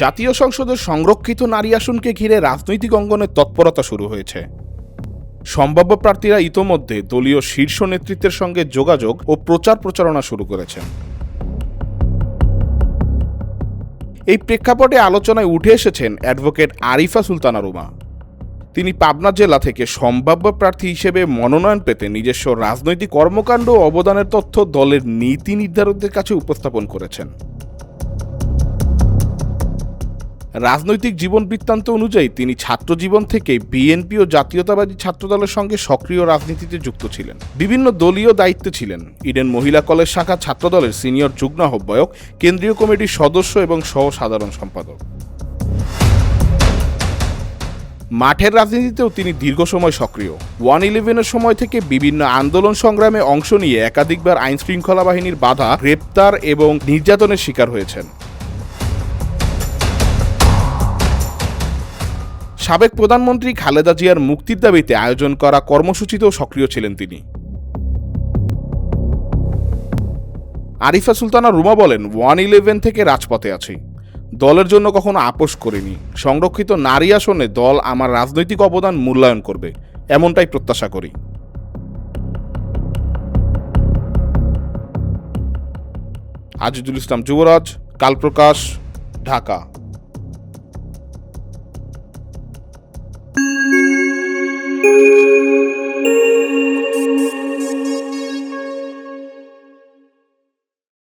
জাতীয় সংসদের সংরক্ষিত নারী আসনকে ঘিরে রাজনৈতিক অঙ্গনে তৎপরতা শুরু হয়েছে। সম্ভাব্য প্রার্থীরা ইতোমধ্যে দলীয় শীর্ষ নেতৃত্বের সঙ্গে যোগাযোগ ও প্রচারণা শুরু করেছেন। এই প্রেক্ষাপটে আলোচনায় উঠে এসেছেন অ্যাডভোকেট আরিফা সুলতানা রুমা। তিনি পাবনা জেলা থেকে সম্ভাব্য প্রার্থী হিসেবে মনোনয়ন পেতে নিজস্ব রাজনৈতিক কর্মকাণ্ড ও অবদানের তথ্য দলের নীতি নির্ধারকদের কাছে উপস্থাপন করেছেন। রাজনৈতিক জীবন বৃত্তান্ত অনুযায়ী তিনি ছাত্র জীবন থেকে বিএনপি ও জাতীয়তাবাদী ছাত্রদলের সঙ্গে সক্রিয় রাজনীতিতে যুক্ত ছিলেন। বিভিন্ন দলীয় দায়িত্বে ছিলেন। ইডেন মহিলা কলেজ শাখা ছাত্রদলের সিনিয়র যুগ্ম আহ্বায়ক, কেন্দ্রীয় কমিটির সদস্য এবং সহ সাধারণ সম্পাদক। মাঠের রাজনীতিতেও তিনি দীর্ঘ সময় সক্রিয়। 1-11-এর সময় থেকে বিভিন্ন আন্দোলন সংগ্রামে অংশ নিয়ে একাধিকবার আইন শৃঙ্খলা বাহিনীর বাধা, গ্রেপ্তার এবং নির্যাতনের শিকার হয়েছেন। সাবেক প্রধানমন্ত্রী খালেদা জিয়ার মুক্তির দাবিতে আয়োজন করা কর্মসূচিতেও সক্রিয় ছিলেন তিনি। আরিফা সুলতানা রুমা বলেন, 1-11 থেকে রাজপথে আছি, দলের জন্য কখনো আপোষ করিনি। সংরক্ষিত নারী আসনে দল আমার রাজনৈতিক অবদান মূল্যায়ন করবে, এমনটাই প্রত্যাশা করি। আজিজুল ইসলাম যুবরাজ, কালপ্রকাশ, ঢাকা। Thank you.